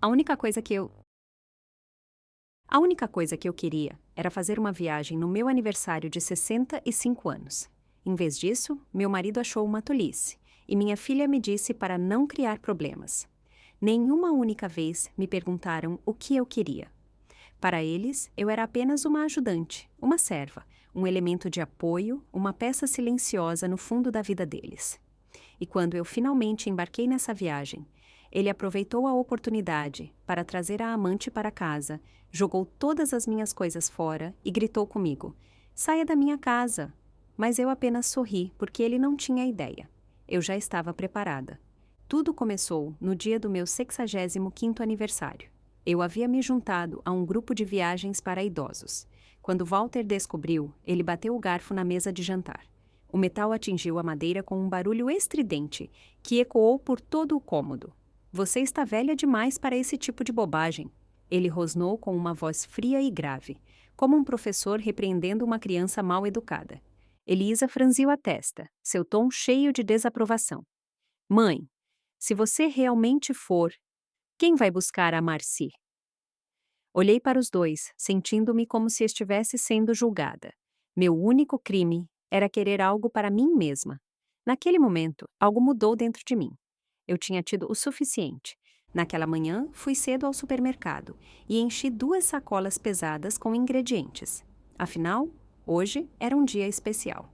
A única coisa que eu A única coisa que eu queria era fazer uma viagem no meu aniversário de 65 anos. Em vez disso, meu marido achou uma tolice, e minha filha me disse para não criar problemas. Nenhuma única vez me perguntaram o que eu queria. Para eles, eu era apenas uma ajudante, uma serva, um elemento de apoio, uma peça silenciosa no fundo da vida deles. E quando eu finalmente embarquei nessa viagem, ele aproveitou a oportunidade para trazer a amante para casa, jogou todas as minhas coisas fora e gritou comigo: "Saia da minha casa!" Mas eu apenas sorri porque ele não tinha ideia. Eu já estava preparada. Tudo começou no dia do meu 65º aniversário. Eu havia me juntado a um grupo de viagens para idosos. Quando Walter descobriu, ele bateu o garfo na mesa de jantar. O metal atingiu a madeira com um barulho estridente, que ecoou por todo o cômodo. "Você está velha demais para esse tipo de bobagem", ele rosnou com uma voz fria e grave, como um professor repreendendo uma criança mal educada. Elisa franziu a testa, seu tom cheio de desaprovação. "Mãe, se você realmente for, quem vai buscar a Marcy?" Olhei para os dois, sentindo-me como se estivesse sendo julgada. Meu único crime era querer algo para mim mesma. Naquele momento, algo mudou dentro de mim. Eu tinha tido o suficiente. Naquela manhã, fui cedo ao supermercado e enchi 2 sacolas pesadas com ingredientes. Afinal, hoje era um dia especial.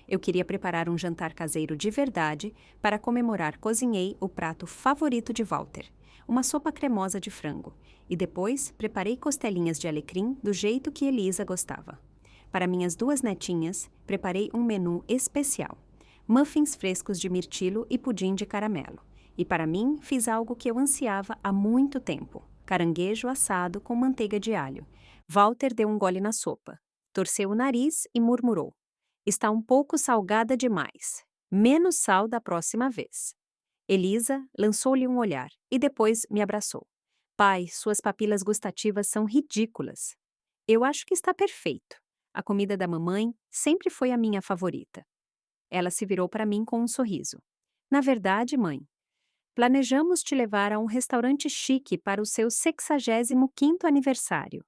Eu queria preparar um jantar caseiro de verdade. Para comemorar, cozinhei o prato favorito de Walter, uma sopa cremosa de frango, e depois preparei costelinhas de alecrim do jeito que Elisa gostava. Para minhas 2 netinhas, preparei um menu especial: muffins frescos de mirtilo e pudim de caramelo. E para mim, fiz algo que eu ansiava há muito tempo: caranguejo assado com manteiga de alho. Walter deu um gole na sopa, torceu o nariz e murmurou: "Está um pouco salgada demais. Menos sal da próxima vez." Elisa lançou-lhe um olhar e depois me abraçou. "Pai, suas papilas gustativas são ridículas." "Eu acho que está perfeito. A comida da mamãe sempre foi a minha favorita." Ela se virou para mim com um sorriso. "Na verdade, mãe, planejamos te levar a um restaurante chique para o seu 65º aniversário.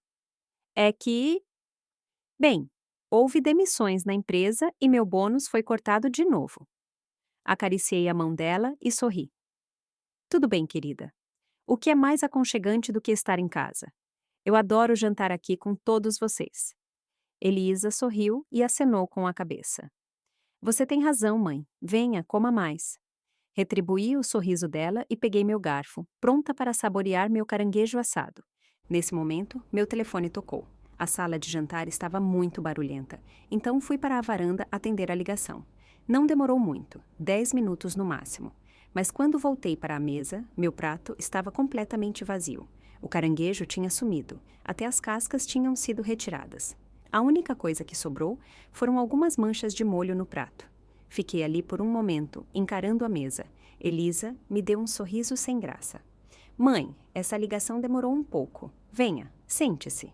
É que, bem, houve demissões na empresa e meu bônus foi cortado de novo." Acariciei a mão dela e sorri. "Tudo bem, querida. O que é mais aconchegante do que estar em casa? Eu adoro jantar aqui com todos vocês." Elisa sorriu e acenou com a cabeça. "Você tem razão, mãe. Venha, coma mais." Retribuí o sorriso dela e peguei meu garfo, pronta para saborear meu caranguejo assado. Nesse momento, meu telefone tocou. A sala de jantar estava muito barulhenta, então fui para a varanda atender a ligação. Não demorou muito, 10 minutos no máximo. Mas quando voltei para a mesa, meu prato estava completamente vazio. O caranguejo tinha sumido, até as cascas tinham sido retiradas. A única coisa que sobrou foram algumas manchas de molho no prato. Fiquei ali por um momento, encarando a mesa. Elisa me deu um sorriso sem graça. "Mãe, essa ligação demorou um pouco. Venha, sente-se."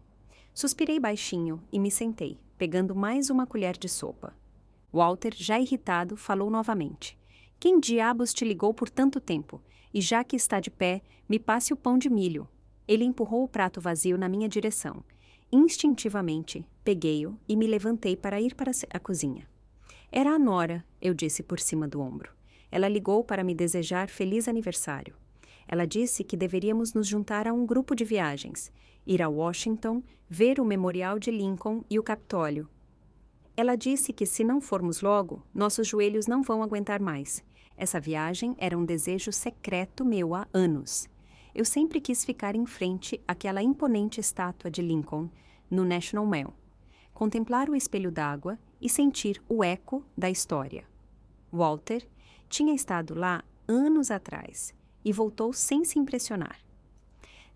Suspirei baixinho e me sentei, pegando mais uma colher de sopa. Walter, já irritado, falou novamente: "Quem diabos te ligou por tanto tempo? E já que está de pé, me passe o pão de milho." Ele empurrou o prato vazio na minha direção. Instintivamente, peguei-o e me levantei para ir para a cozinha. "Era a Nora", eu disse por cima do ombro. "Ela ligou para me desejar feliz aniversário. Ela disse que deveríamos nos juntar a um grupo de viagens, ir a Washington, ver o Memorial de Lincoln e o Capitólio. Ela disse que se não formos logo, nossos joelhos não vão aguentar mais. Essa viagem era um desejo secreto meu há anos. Eu sempre quis ficar em frente àquela imponente estátua de Lincoln, no National Mall, contemplar o espelho d'água e sentir o eco da história." Walter tinha estado lá anos atrás e voltou sem se impressionar.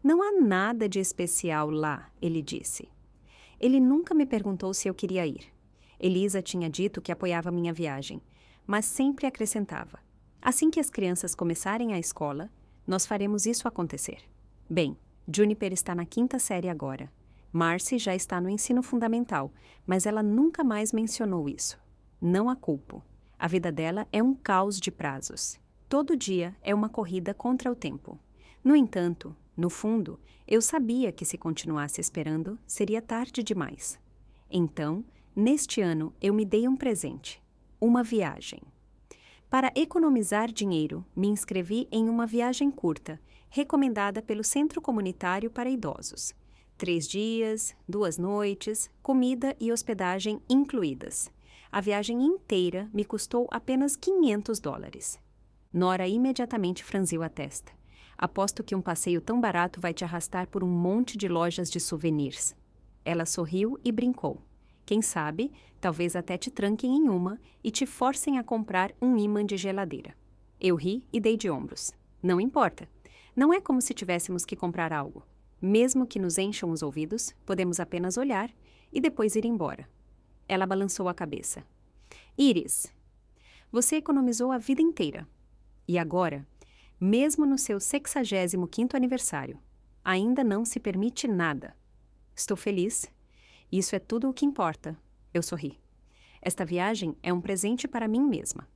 "Não há nada de especial lá", ele disse. Ele nunca me perguntou se eu queria ir. Elisa tinha dito que apoiava minha viagem, mas sempre acrescentava: "Assim que as crianças começarem a escola, nós faremos isso acontecer." Bem, Juniper está na 5ª série agora. Marcy já está no ensino fundamental, mas ela nunca mais mencionou isso. Não a culpo. A vida dela é um caos de prazos. Todo dia é uma corrida contra o tempo. No entanto, No fundo, eu sabia que se continuasse esperando, seria tarde demais. Então, neste ano, eu me dei um presente: uma viagem. Para economizar dinheiro, me inscrevi em uma viagem curta, recomendada pelo Centro Comunitário para Idosos. 3 dias, 2 noites, comida e hospedagem incluídas. A viagem inteira me custou apenas $500. Nora imediatamente franziu a testa. Aposto que um passeio tão barato vai te arrastar por um monte de lojas de souvenirs. Ela sorriu e brincou. Quem sabe, talvez até te tranquem em uma e te forcem a comprar um ímã de geladeira. Eu ri e dei de ombros. Não importa. Não é como se tivéssemos que comprar algo. Mesmo que nos encham os ouvidos, podemos apenas olhar e depois ir embora. Ela balançou a cabeça. Iris, você economizou a vida inteira. E agora, mesmo no seu 65º aniversário, ainda não se permite nada. Estou feliz. Isso é tudo o que importa. Eu sorri. Esta viagem é um presente para mim mesma.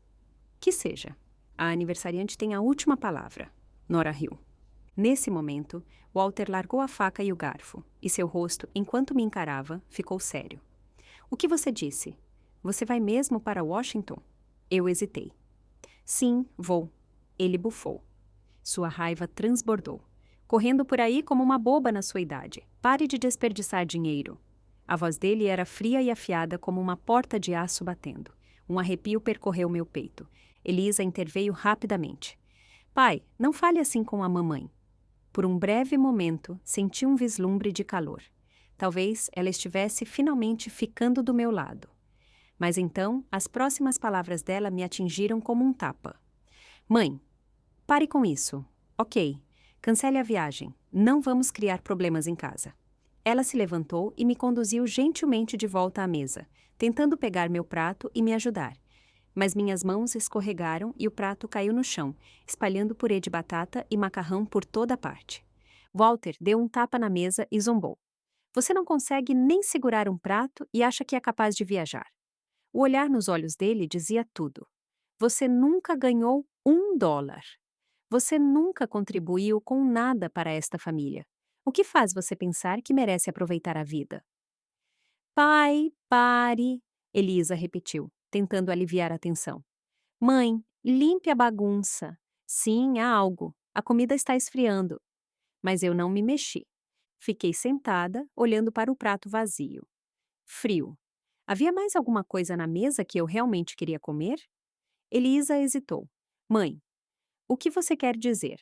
Que seja. A aniversariante tem a última palavra. Nora riu. Nesse momento, Walter largou a faca e o garfo, e seu rosto, enquanto me encarava, ficou sério. O que você disse? Você vai mesmo para Washington? Eu hesitei. Sim, vou. Ele bufou. Sua raiva transbordou. Correndo por aí como uma boba na sua idade. Pare de desperdiçar dinheiro. A voz dele era fria e afiada como uma porta de aço batendo. Um arrepio percorreu meu peito. Elisa interveio rapidamente. Pai, não fale assim com a mamãe. Por um breve momento, senti um vislumbre de calor. Talvez ela estivesse finalmente ficando do meu lado. Mas então, as próximas palavras dela me atingiram como um tapa. Mãe, pare com isso. Ok, cancele a viagem. Não vamos criar problemas em casa. Ela se levantou e me conduziu gentilmente de volta à mesa, tentando pegar meu prato e me ajudar. Mas minhas mãos escorregaram e o prato caiu no chão, espalhando purê de batata e macarrão por toda parte. Walter deu um tapa na mesa e zombou. Você não consegue nem segurar um prato e acha que é capaz de viajar. O olhar nos olhos dele dizia tudo. Você nunca ganhou $1. Você nunca contribuiu com nada para esta família. O que faz você pensar que merece aproveitar a vida? Pai, pare, Elisa repetiu, tentando aliviar a tensão. Mãe, limpe a bagunça. Sim, há algo. A comida está esfriando. Mas eu não me mexi. Fiquei sentada, olhando para o prato vazio. Frio. Havia mais alguma coisa na mesa que eu realmente queria comer? Elisa hesitou. Mãe, o que você quer dizer?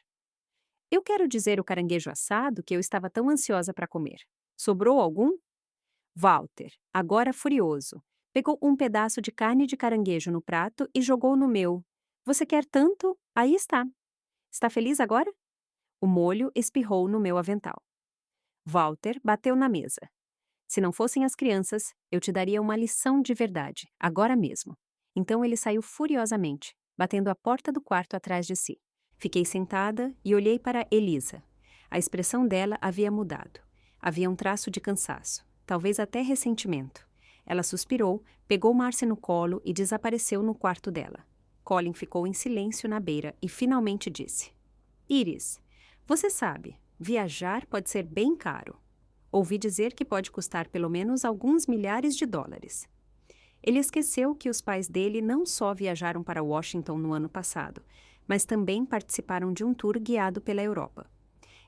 Eu quero dizer o caranguejo assado que eu estava tão ansiosa para comer. Sobrou algum? Walter, agora furioso, pegou um pedaço de carne de caranguejo no prato e jogou no meu. Você quer tanto? Aí está. Está feliz agora? O molho espirrou no meu avental. Walter bateu na mesa. Se não fossem as crianças, eu te daria uma lição de verdade, agora mesmo. Então ele saiu furiosamente, batendo a porta do quarto atrás de si. Fiquei sentada e olhei para Elisa. A expressão dela havia mudado. Havia um traço de cansaço, talvez até ressentimento. Ela suspirou, pegou Marcy no colo e desapareceu no quarto dela. Colin ficou em silêncio na beira e finalmente disse: Iris, você sabe, viajar pode ser bem caro. Ouvi dizer que pode custar pelo menos alguns milhares de dólares. Ele esqueceu que os pais dele não só viajaram para Washington no ano passado, mas também participaram de um tour guiado pela Europa.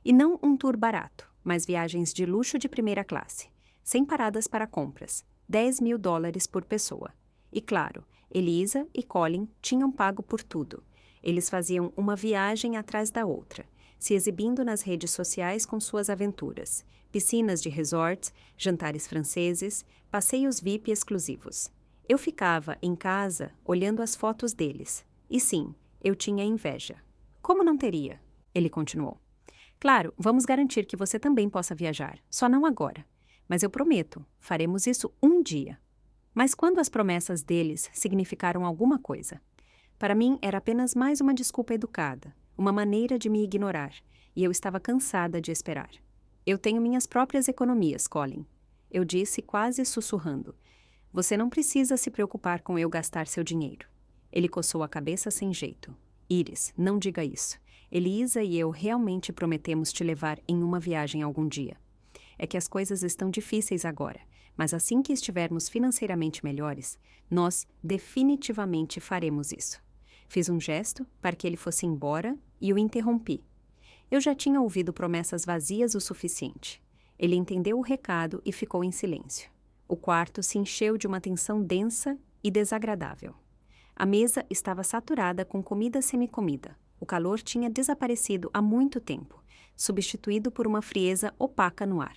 E não um tour barato, mas viagens de luxo de primeira classe, sem paradas para compras, $10.000 por pessoa. E claro, Elisa e Colin tinham pago por tudo. Eles faziam uma viagem atrás da outra, se exibindo nas redes sociais com suas aventuras, piscinas de resorts, jantares franceses, passeios VIP exclusivos. Eu ficava em casa olhando as fotos deles. E sim, eu tinha inveja. Como não teria? Ele continuou. Claro, vamos garantir que você também possa viajar, só não agora. Mas eu prometo, faremos isso um dia. Mas quando as promessas deles significaram alguma coisa? Para mim, era apenas mais uma desculpa educada, uma maneira de me ignorar, e eu estava cansada de esperar. Eu tenho minhas próprias economias, Colin. Eu disse quase sussurrando. Você não precisa se preocupar com eu gastar seu dinheiro. Ele coçou a cabeça sem jeito. Iris, não diga isso. Elisa e eu realmente prometemos te levar em uma viagem algum dia. É que as coisas estão difíceis agora, mas assim que estivermos financeiramente melhores, nós definitivamente faremos isso. Fiz um gesto para que ele fosse embora e o interrompi. Eu já tinha ouvido promessas vazias o suficiente. Ele entendeu o recado e ficou em silêncio. O quarto se encheu de uma tensão densa e desagradável. A mesa estava saturada com comida semicomida. O calor tinha desaparecido há muito tempo, substituído por uma frieza opaca no ar.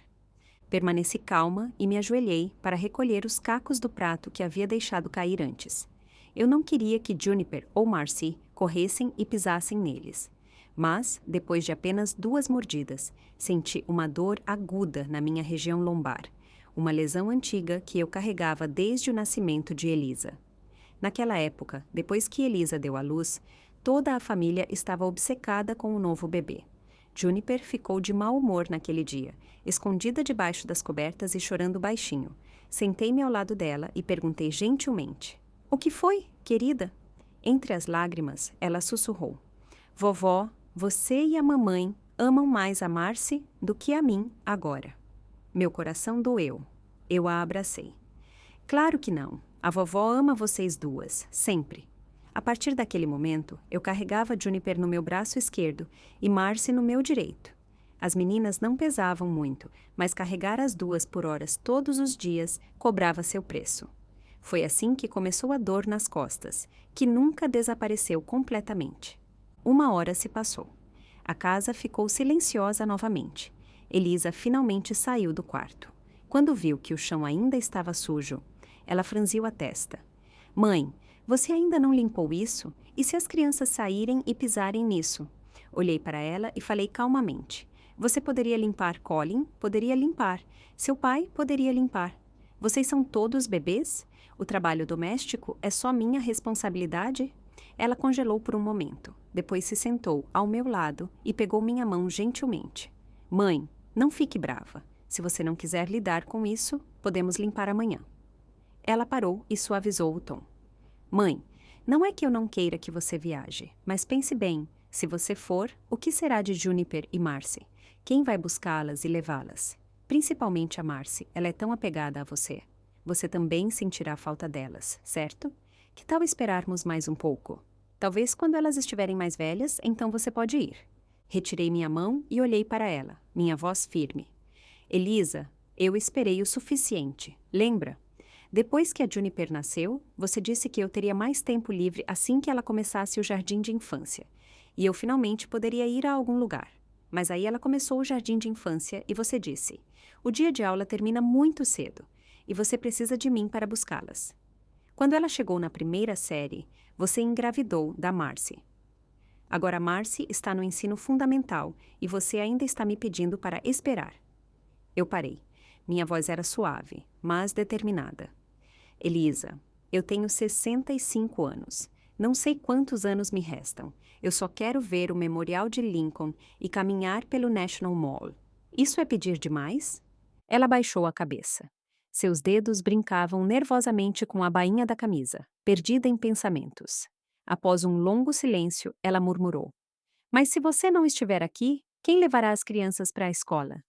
Permaneci calma e me ajoelhei para recolher os cacos do prato que havia deixado cair antes. Eu não queria que Juniper ou Marcy corressem e pisassem neles. Mas, depois de apenas 2 mordidas, senti uma dor aguda na minha região lombar, uma lesão antiga que eu carregava desde o nascimento de Elisa. Naquela época, depois que Elisa deu à luz, toda a família estava obcecada com o novo bebê. Juniper ficou de mau humor naquele dia, escondida debaixo das cobertas e chorando baixinho. Sentei-me ao lado dela e perguntei gentilmente: "O que foi, querida?" Entre as lágrimas, ela sussurrou: "Vovó, você e a mamãe amam mais a Marcy do que a mim agora." Meu coração doeu. Eu a abracei. "Claro que não. A vovó ama vocês duas, sempre." A partir daquele momento, eu carregava Juniper no meu braço esquerdo e Marcy no meu direito. As meninas não pesavam muito, mas carregar as duas por horas todos os dias cobrava seu preço. Foi assim que começou a dor nas costas, que nunca desapareceu completamente. 1 hora se passou. A casa ficou silenciosa novamente. Elisa finalmente saiu do quarto. Quando viu que o chão ainda estava sujo, ela franziu a testa. "Mãe, você ainda não limpou isso? E se as crianças saírem e pisarem nisso?" Olhei para ela e falei calmamente. "Você poderia limpar, Colin? Poderia limpar. Seu pai poderia limpar. Vocês são todos bebês? O trabalho doméstico é só minha responsabilidade?" Ela congelou por um momento. Depois se sentou ao meu lado e pegou minha mão gentilmente. "Mãe, não fique brava. Se você não quiser lidar com isso, podemos limpar amanhã." Ela parou e suavizou o tom. "Mãe, não é que eu não queira que você viaje, mas pense bem, se você for, o que será de Juniper e Marcy? Quem vai buscá-las e levá-las? Principalmente a Marcy, ela é tão apegada a você. Você também sentirá falta delas, certo? Que tal esperarmos mais um pouco? Talvez quando elas estiverem mais velhas, então você pode ir." Retirei minha mão e olhei para ela, minha voz firme. "Elisa, eu esperei o suficiente, lembra? Depois que a Juniper nasceu, você disse que eu teria mais tempo livre assim que ela começasse o jardim de infância. E eu finalmente poderia ir a algum lugar. Mas aí ela começou o jardim de infância e você disse: o dia de aula termina muito cedo e você precisa de mim para buscá-las. Quando ela chegou na 1ª série, você engravidou da Marcy. Agora a Marcy está no ensino fundamental e você ainda está me pedindo para esperar." Eu parei. Minha voz era suave, mas determinada. "Elisa, eu tenho 65 anos. Não sei quantos anos me restam. Eu só quero ver o Memorial de Lincoln e caminhar pelo National Mall. Isso é pedir demais?" Ela baixou a cabeça. Seus dedos brincavam nervosamente com a bainha da camisa, perdida em pensamentos. Após um longo silêncio, ela murmurou: "Mas se você não estiver aqui, quem levará as crianças para a escola?"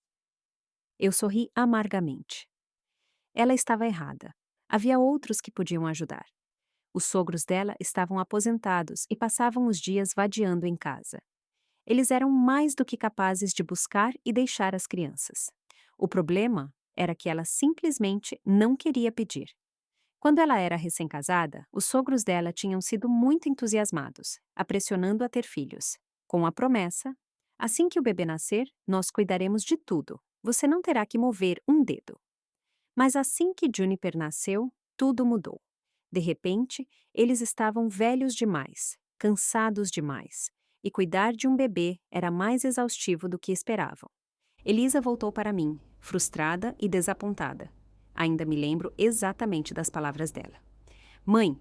Eu sorri amargamente. Ela estava errada. Havia outros que podiam ajudar. Os sogros dela estavam aposentados e passavam os dias vadiando em casa. Eles eram mais do que capazes de buscar e deixar as crianças. O problema era que ela simplesmente não queria pedir. Quando ela era recém-casada, os sogros dela tinham sido muito entusiasmados, a pressionando a ter filhos, com a promessa: assim que o bebê nascer, nós cuidaremos de tudo. Você não terá que mover um dedo. Mas assim que Juniper nasceu, tudo mudou. De repente, eles estavam velhos demais, cansados demais, e cuidar de um bebê era mais exaustivo do que esperavam. Elisa voltou para mim, frustrada e desapontada. Ainda me lembro exatamente das palavras dela. "Mãe,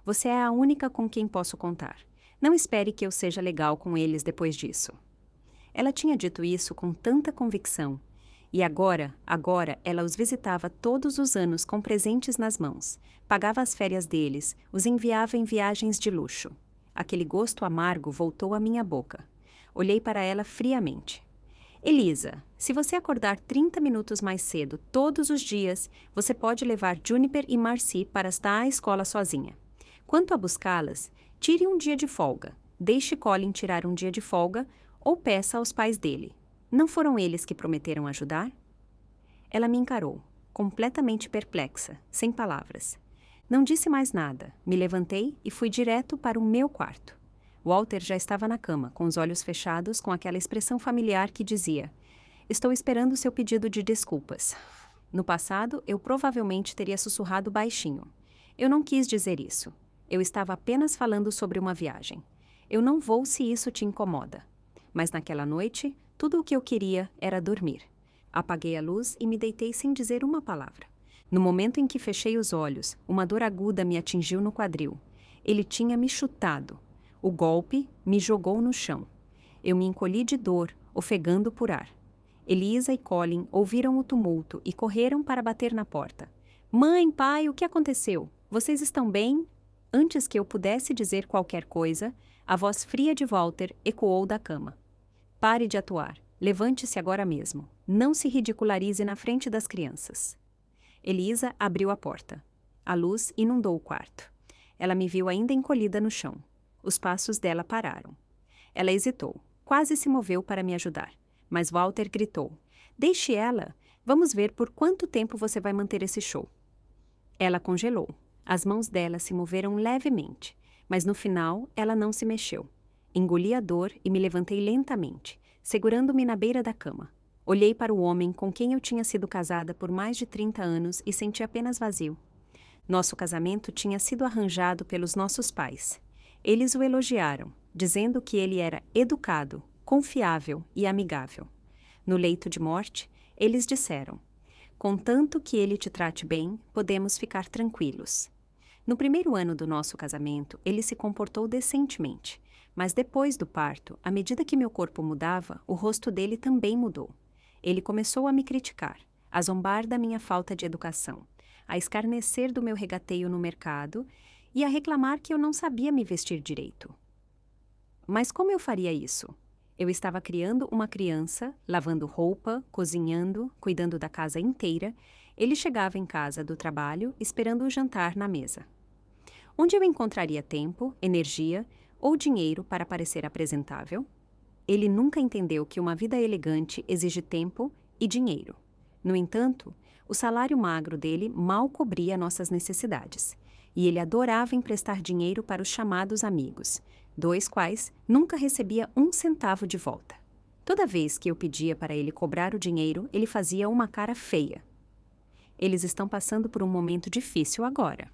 você é a única com quem posso contar. Não espere que eu seja legal com eles depois disso." Ela tinha dito isso com tanta convicção. E agora ela os visitava todos os anos com presentes nas mãos, pagava as férias deles, os enviava em viagens de luxo. Aquele gosto amargo voltou à minha boca. Olhei para ela friamente. Elisa, se você acordar 30 minutos mais cedo todos os dias, você pode levar Juniper e Marcy para estar à escola sozinha. Quanto a buscá-las, tire um dia de folga. Deixe Colin tirar um dia de folga ou peça aos pais dele. Não foram eles que prometeram ajudar? Ela me encarou, completamente perplexa, sem palavras. Não disse mais nada. Me levantei e fui direto para o meu quarto. Walter já estava na cama, com os olhos fechados, com aquela expressão familiar que dizia: "Estou esperando seu pedido de desculpas." No passado, eu provavelmente teria sussurrado baixinho. Eu não quis dizer isso. Eu estava apenas falando sobre uma viagem. Eu não vou se isso te incomoda. Mas naquela noite, tudo o que eu queria era dormir. Apaguei a luz e me deitei sem dizer uma palavra. No momento em que fechei os olhos, uma dor aguda me atingiu no quadril. Ele tinha me chutado. O golpe me jogou no chão. Eu me encolhi de dor, ofegando por ar. Elisa e Colin ouviram o tumulto e correram para bater na porta. "Mãe, pai, o que aconteceu? Vocês estão bem?" Antes que eu pudesse dizer qualquer coisa, a voz fria de Walter ecoou da cama. "Pare de atuar. Levante-se agora mesmo. Não se ridicularize na frente das crianças." Elisa abriu a porta. A luz inundou o quarto. Ela me viu ainda encolhida no chão. Os passos dela pararam. Ela hesitou. Quase se moveu para me ajudar. Mas Walter gritou: "Deixe ela. Vamos ver por quanto tempo você vai manter esse show." Ela congelou. As mãos dela se moveram levemente, mas no final ela não se mexeu. Engoli a dor e me levantei lentamente, segurando-me na beira da cama. Olhei para o homem com quem eu tinha sido casada por mais de 30 anos e senti apenas vazio. Nosso casamento tinha sido arranjado pelos nossos pais. Eles o elogiaram, dizendo que ele era educado, confiável e amigável. No leito de morte, eles disseram: "Contanto que ele te trate bem, podemos ficar tranquilos." No primeiro ano do nosso casamento, ele se comportou decentemente, mas depois do parto, à medida que meu corpo mudava, o rosto dele também mudou. Ele começou a me criticar, a zombar da minha falta de educação, a escarnecer do meu regateio no mercado e a reclamar que eu não sabia me vestir direito. Mas como eu faria isso? Eu estava criando uma criança, lavando roupa, cozinhando, cuidando da casa inteira. Ele chegava em casa do trabalho, esperando o jantar na mesa. Onde eu encontraria tempo, energia ou dinheiro para parecer apresentável? Ele nunca entendeu que uma vida elegante exige tempo e dinheiro. No entanto, o salário magro dele mal cobria nossas necessidades, e ele adorava emprestar dinheiro para os chamados amigos, dos quais nunca recebia um centavo de volta. Toda vez que eu pedia para ele cobrar o dinheiro, ele fazia uma cara feia. Eles estão passando por um momento difícil agora.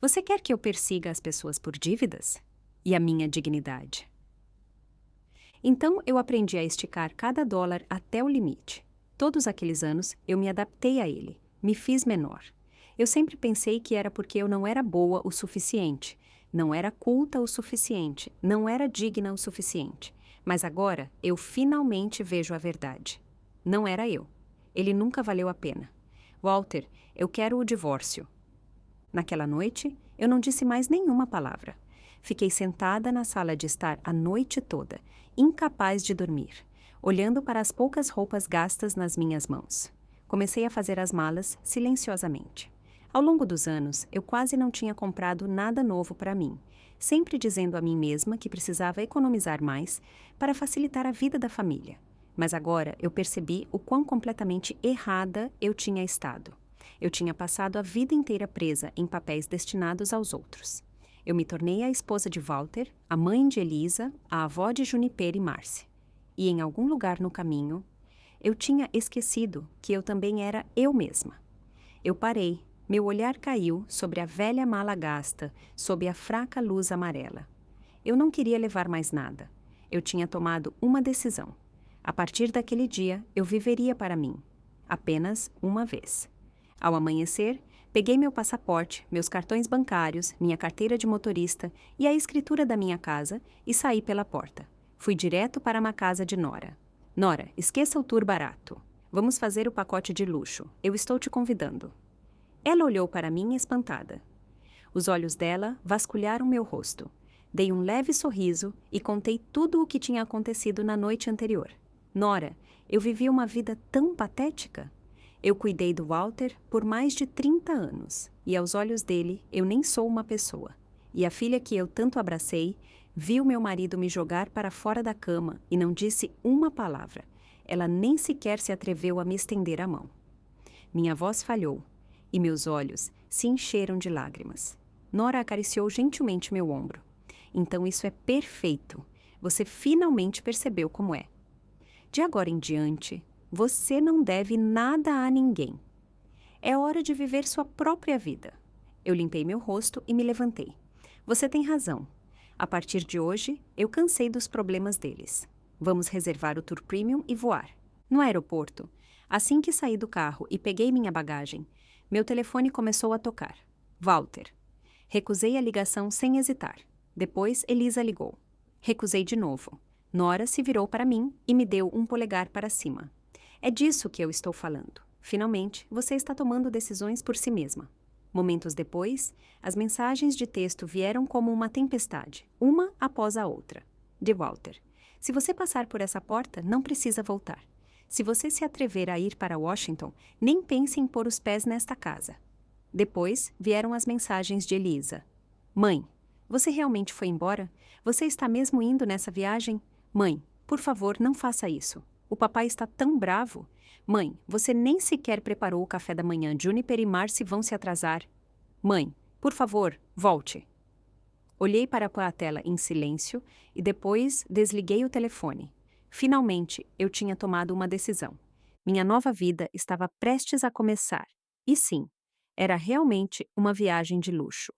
Você quer que eu persiga as pessoas por dívidas? E a minha dignidade? Então eu aprendi a esticar cada dólar até o limite. Todos aqueles anos eu me adaptei a ele, me fiz menor. Eu sempre pensei que era porque eu não era boa o suficiente, não era culta o suficiente, não era digna o suficiente. Mas agora eu finalmente vejo a verdade. Não era eu. Ele nunca valeu a pena. Walter, eu quero o divórcio. Naquela noite, eu não disse mais nenhuma palavra. Fiquei sentada na sala de estar a noite toda, incapaz de dormir, olhando para as poucas roupas gastas nas minhas mãos. Comecei a fazer as malas silenciosamente. Ao longo dos anos, eu quase não tinha comprado nada novo para mim, sempre dizendo a mim mesma que precisava economizar mais para facilitar a vida da família. Mas agora eu percebi o quão completamente errada eu tinha estado. Eu tinha passado a vida inteira presa em papéis destinados aos outros. Eu me tornei a esposa de Walter, a mãe de Elisa, a avó de Juniper e Marcy. E em algum lugar no caminho, eu tinha esquecido que eu também era eu mesma. Eu parei, meu olhar caiu sobre a velha mala gasta, sob a fraca luz amarela. Eu não queria levar mais nada. Eu tinha tomado uma decisão. A partir daquele dia, eu viveria para mim. Apenas uma vez. Ao amanhecer, peguei meu passaporte, meus cartões bancários, minha carteira de motorista e a escritura da minha casa e saí pela porta. Fui direto para uma casa de Nora. Nora, esqueça o tour barato. Vamos fazer o pacote de luxo. Eu estou te convidando. Ela olhou para mim espantada. Os olhos dela vasculharam meu rosto. Dei um leve sorriso e contei tudo o que tinha acontecido na noite anterior. Nora, eu vivi uma vida tão patética. Eu cuidei do Walter por mais de 30 anos, e aos olhos dele eu nem sou uma pessoa. E a filha que eu tanto abracei viu meu marido me jogar para fora da cama e não disse uma palavra. Ela nem sequer se atreveu a me estender a mão. Minha voz falhou, e meus olhos se encheram de lágrimas. Nora acariciou gentilmente meu ombro. Então isso é perfeito. Você finalmente percebeu como é. De agora em diante, você não deve nada a ninguém. É hora de viver sua própria vida. Eu limpei meu rosto e me levantei. Você tem razão. A partir de hoje, eu cansei dos problemas deles. Vamos reservar o tour premium e voar. No aeroporto, assim que saí do carro e peguei minha bagagem, meu telefone começou a tocar. Walter. Recusei a ligação sem hesitar. Depois, Elisa ligou. Recusei de novo. Nora se virou para mim e me deu um polegar para cima. É disso que eu estou falando. Finalmente, você está tomando decisões por si mesma. Momentos depois, as mensagens de texto vieram como uma tempestade, uma após a outra. De Walter. Se você passar por essa porta, não precisa voltar. Se você se atrever a ir para Washington, nem pense em pôr os pés nesta casa. Depois vieram as mensagens de Elisa. Mãe, você realmente foi embora? Você está mesmo indo nessa viagem? Mãe, por favor, não faça isso. O papai está tão bravo. Mãe, você nem sequer preparou o café da manhã. Juniper e Marcy vão se atrasar. Mãe, por favor, volte. Olhei para a tela em silêncio e depois desliguei o telefone. Finalmente, eu tinha tomado uma decisão. Minha nova vida estava prestes a começar. E sim, era realmente uma viagem de luxo.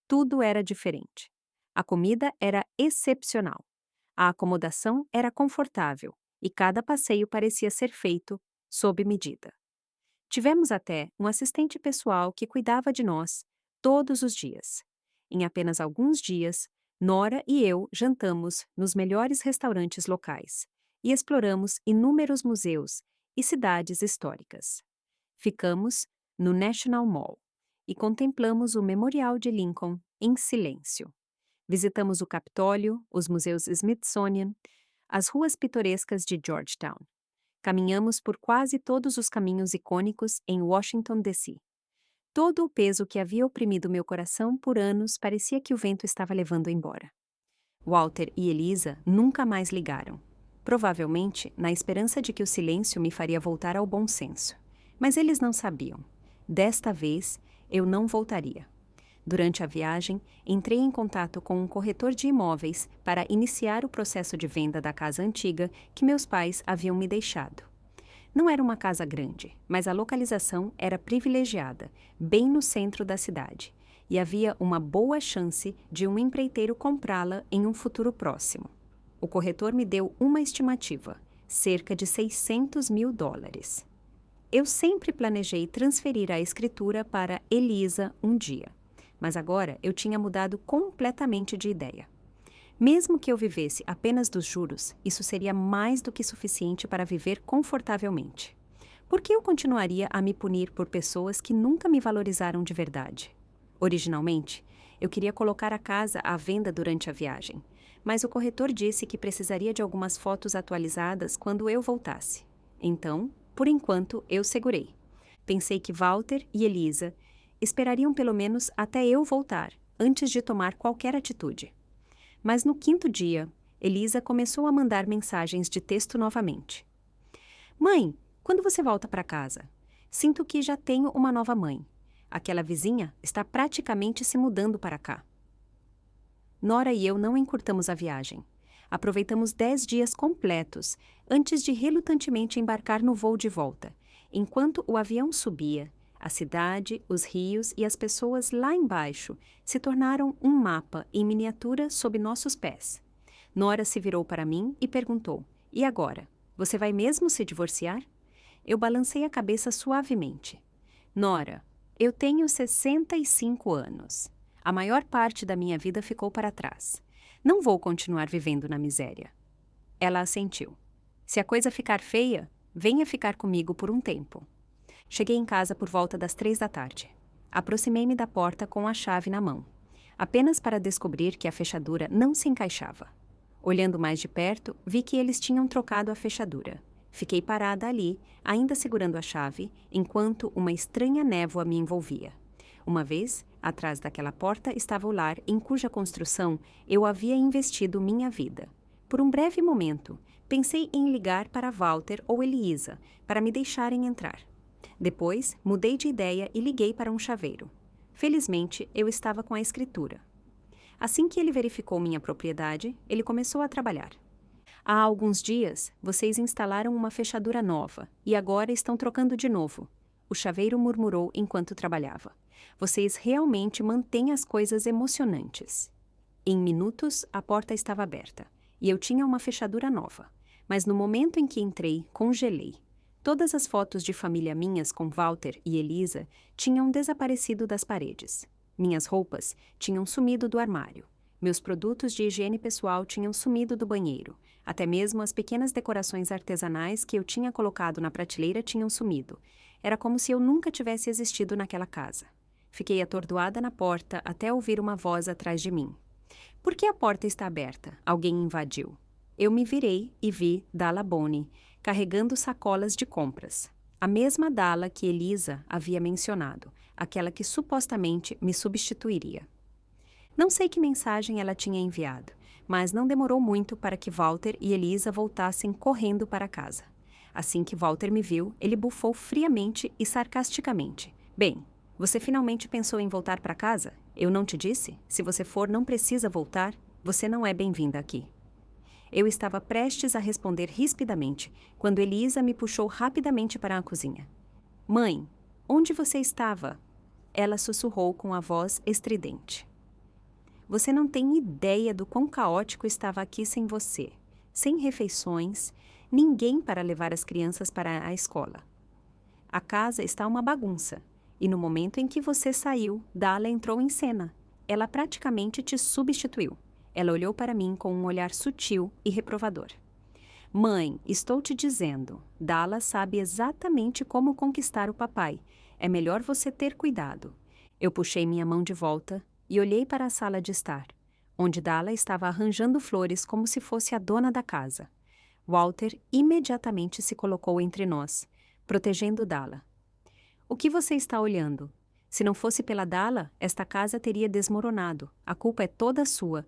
Tudo era diferente. A comida era excepcional. A acomodação era confortável e cada passeio parecia ser feito sob medida. Tivemos até um assistente pessoal que cuidava de nós todos os dias. Em apenas alguns dias, Nora e eu jantamos nos melhores restaurantes locais e exploramos inúmeros museus e cidades históricas. Ficamos no National Mall e contemplamos o Memorial de Lincoln em silêncio. Visitamos o Capitólio, os museus Smithsonian, as ruas pitorescas de Georgetown. Caminhamos por quase todos os caminhos icônicos em Washington, D.C. Todo o peso que havia oprimido meu coração por anos parecia que o vento estava levando embora. Walter e Elisa nunca mais ligaram. Provavelmente na esperança de que o silêncio me faria voltar ao bom senso. Mas eles não sabiam. Desta vez, eu não voltaria. Durante a viagem, entrei em contato com um corretor de imóveis para iniciar o processo de venda da casa antiga que meus pais haviam me deixado. Não era uma casa grande, mas a localização era privilegiada, bem no centro da cidade, e havia uma boa chance de um empreiteiro comprá-la em um futuro próximo. O corretor me deu uma estimativa, cerca de $600 mil. Eu sempre planejei transferir a escritura para Elisa um dia. Mas agora eu tinha mudado completamente de ideia. Mesmo que eu vivesse apenas dos juros, isso seria mais do que suficiente para viver confortavelmente. Por que eu continuaria a me punir por pessoas que nunca me valorizaram de verdade? Originalmente, eu queria colocar a casa à venda durante a viagem, mas o corretor disse que precisaria de algumas fotos atualizadas quando eu voltasse. Então, por enquanto, eu segurei. Pensei que Walter e Elisa esperariam pelo menos até eu voltar, antes de tomar qualquer atitude. Mas no 5º dia, Elisa começou a mandar mensagens de texto novamente. Mãe, quando você volta para casa? Sinto que já tenho uma nova mãe. Aquela vizinha está praticamente se mudando para cá. Nora e eu não encurtamos a viagem. Aproveitamos 10 dias completos, antes de relutantemente embarcar no voo de volta, enquanto o avião subia. A cidade, os rios e as pessoas lá embaixo se tornaram um mapa em miniatura sob nossos pés. Nora se virou para mim e perguntou, e agora? Você vai mesmo se divorciar? Eu balancei a cabeça suavemente. Nora, eu tenho 65 anos. A maior parte da minha vida ficou para trás. Não vou continuar vivendo na miséria. Ela assentiu. Se a coisa ficar feia, venha ficar comigo por um tempo. Cheguei em casa por volta das 3 da tarde. Aproximei-me da porta com a chave na mão. apenas para descobrir que a fechadura não se encaixava. Olhando mais de perto, vi que eles tinham trocado a fechadura. Fiquei parada ali, ainda segurando a chave, enquanto uma estranha névoa me envolvia. Uma vez, atrás daquela porta estava o lar em cuja construção eu havia investido minha vida. Por um breve momento, pensei em ligar para Walter ou Elisa para me deixarem entrar. Depois, mudei de ideia e liguei para um chaveiro. Felizmente, eu estava com a escritura. Assim que ele verificou minha propriedade, ele começou a trabalhar. Há alguns dias, vocês instalaram uma fechadura nova e agora estão trocando de novo. O chaveiro murmurou enquanto trabalhava. Vocês realmente mantêm as coisas emocionantes. Em minutos, a porta estava aberta e eu tinha uma fechadura nova. Mas no momento em que entrei, congelei. Todas as fotos de família minhas com Walter e Elisa tinham desaparecido das paredes. Minhas roupas tinham sumido do armário. Meus produtos de higiene pessoal tinham sumido do banheiro. Até mesmo as pequenas decorações artesanais que eu tinha colocado na prateleira tinham sumido. Era como se eu nunca tivesse existido naquela casa. Fiquei atordoada na porta até ouvir uma voz atrás de mim. Por que a porta está aberta? Alguém invadiu. Eu me virei e vi Dalla Boni carregando sacolas de compras. A mesma Dalla que Elisa havia mencionado, aquela que supostamente me substituiria. Não sei que mensagem ela tinha enviado, mas não demorou muito para que Walter e Elisa voltassem correndo para casa. Assim que Walter me viu, ele bufou friamente e sarcasticamente. Bem, você finalmente pensou em voltar para casa? Eu não te disse? Se você for, não precisa voltar. Você não é bem-vinda aqui. Eu estava prestes a responder rispidamente, quando Elisa me puxou rapidamente para a cozinha. Mãe, onde você estava? Ela sussurrou com a voz estridente. Você não tem ideia do quão caótico estava aqui sem você. Sem refeições, ninguém para levar as crianças para a escola. A casa está uma bagunça. E no momento em que você saiu, Dalla entrou em cena. Ela praticamente te substituiu. Ela olhou para mim com um olhar sutil e reprovador. Mãe, estou te dizendo, Dalla sabe exatamente como conquistar o papai. É melhor você ter cuidado. Eu puxei minha mão de volta e olhei para a sala de estar, onde Dalla estava arranjando flores como se fosse a dona da casa. Walter imediatamente se colocou entre nós, protegendo Dalla. O que você está olhando? Se não fosse pela Dalla, esta casa teria desmoronado. A culpa é toda sua.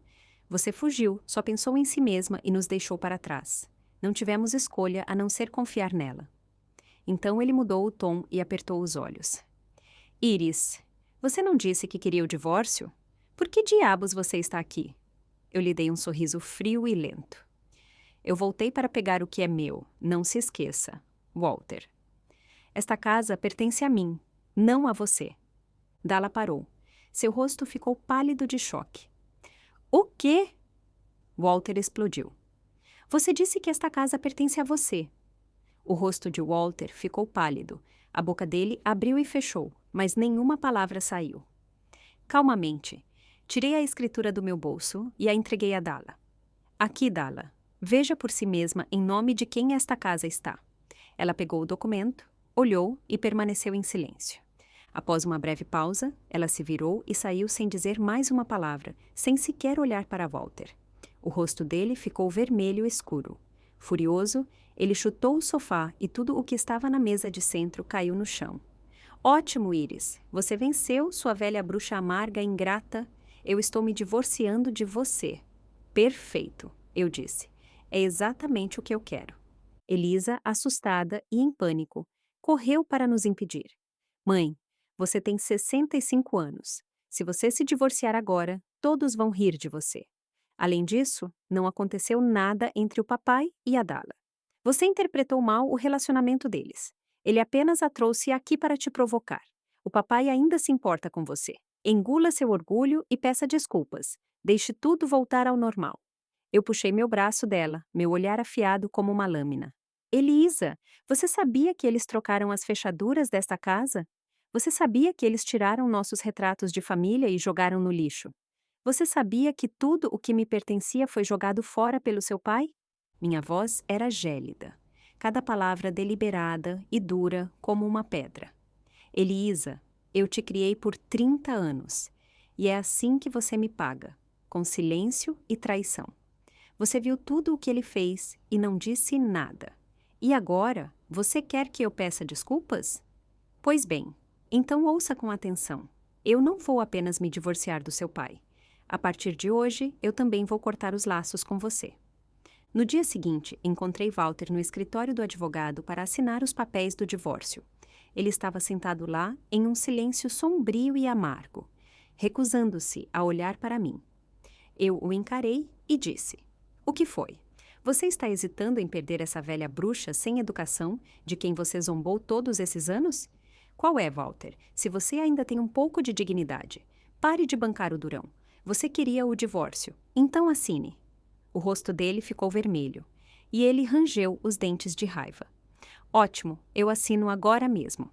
Você fugiu, só pensou em si mesma e nos deixou para trás. Não tivemos escolha a não ser confiar nela. Então ele mudou o tom e apertou os olhos. Iris, você não disse que queria o divórcio? Por que diabos você está aqui? Eu lhe dei um sorriso frio e lento. Eu voltei para pegar o que é meu, não se esqueça. Walter. Esta casa pertence a mim, não a você. Dalla parou. Seu rosto ficou pálido de choque. O quê? Walter explodiu. Você disse que esta casa pertence a você. O rosto de Walter ficou pálido. A boca dele abriu e fechou, mas nenhuma palavra saiu. Calmamente, tirei a escritura do meu bolso e a entreguei a Dalla. Aqui, Dalla. Veja por si mesma em nome de quem esta casa está. Ela pegou o documento, olhou e permaneceu em silêncio. Após uma breve pausa, ela se virou e saiu sem dizer mais uma palavra, sem sequer olhar para Walter. O rosto dele ficou vermelho escuro. Furioso, ele chutou o sofá e tudo o que estava na mesa de centro caiu no chão. Ótimo, Iris. Você venceu, sua velha bruxa amarga e ingrata. Eu estou me divorciando de você. Perfeito, eu disse. É exatamente o que eu quero. Elisa, assustada e em pânico, correu para nos impedir. Mãe, você tem 65 anos. Se você se divorciar agora, todos vão rir de você. Além disso, não aconteceu nada entre o papai e a Dalla. Você interpretou mal o relacionamento deles. Ele apenas a trouxe aqui para te provocar. O papai ainda se importa com você. Engula seu orgulho e peça desculpas. Deixe tudo voltar ao normal. Eu puxei meu braço dela, meu olhar afiado como uma lâmina. Elisa, você sabia que eles trocaram as fechaduras desta casa? Você sabia que eles tiraram nossos retratos de família e jogaram no lixo? Você sabia que tudo o que me pertencia foi jogado fora pelo seu pai? Minha voz era gélida, cada palavra deliberada e dura como uma pedra. Elisa, eu te criei por 30 anos. E é assim que você me paga, com silêncio e traição. Você viu tudo o que ele fez e não disse nada. E agora, você quer que eu peça desculpas? Pois bem, então ouça com atenção. Eu não vou apenas me divorciar do seu pai. A partir de hoje, eu também vou cortar os laços com você. No dia seguinte, encontrei Walter no escritório do advogado para assinar os papéis do divórcio. Ele estava sentado lá em um silêncio sombrio e amargo, recusando-se a olhar para mim. Eu o encarei e disse: "O que foi? Você está hesitando em perder essa velha bruxa sem educação, de quem você zombou todos esses anos? Qual é, Walter? Se você ainda tem um pouco de dignidade, pare de bancar o durão. Você queria o divórcio, então assine." O rosto dele ficou vermelho, e ele rangeu os dentes de raiva. "Ótimo, eu assino agora mesmo."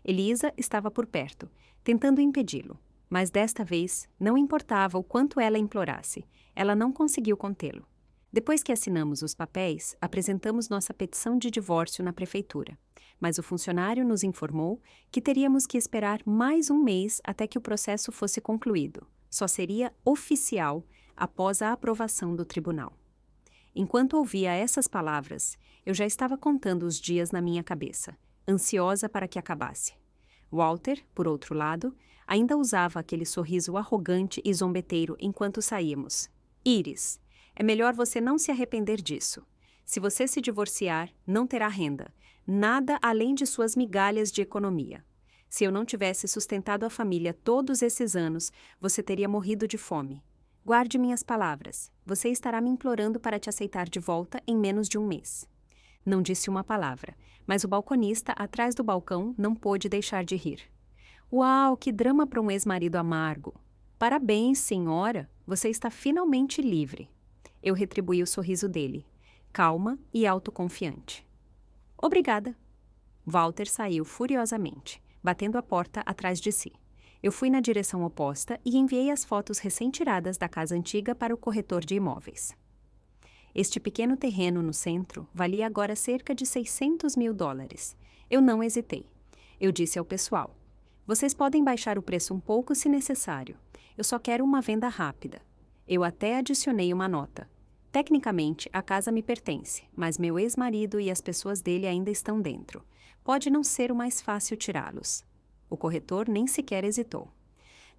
Elisa estava por perto, tentando impedi-lo, mas desta vez não importava o quanto ela implorasse, ela não conseguiu contê-lo. Depois que assinamos os papéis, apresentamos nossa petição de divórcio na prefeitura, mas o funcionário nos informou que teríamos que esperar mais um mês até que o processo fosse concluído. Só seria oficial após a aprovação do tribunal. Enquanto ouvia essas palavras, eu já estava contando os dias na minha cabeça, ansiosa para que acabasse. Walter, por outro lado, ainda usava aquele sorriso arrogante e zombeteiro enquanto saíamos. "Iris, é melhor você não se arrepender disso. Se você se divorciar, não terá renda, nada além de suas migalhas de economia. Se eu não tivesse sustentado a família todos esses anos, você teria morrido de fome. Guarde minhas palavras. Você estará me implorando para te aceitar de volta em menos de um mês." Não disse uma palavra, mas o balconista atrás do balcão não pôde deixar de rir. "Uau, que drama para um ex-marido amargo! Parabéns, senhora! Você está finalmente livre." Eu retribuí o sorriso dele, calma e autoconfiante. "Obrigada." Walter saiu furiosamente, batendo a porta atrás de si. Eu fui na direção oposta e enviei as fotos recém-tiradas da casa antiga para o corretor de imóveis. Este pequeno terreno no centro valia agora cerca de $600.000. Eu não hesitei. Eu disse ao pessoal: "Vocês podem baixar o preço um pouco se necessário. Eu só quero uma venda rápida." Eu até adicionei uma nota. "Tecnicamente, a casa me pertence, mas meu ex-marido e as pessoas dele ainda estão dentro. Pode não ser o mais fácil tirá-los." O corretor nem sequer hesitou.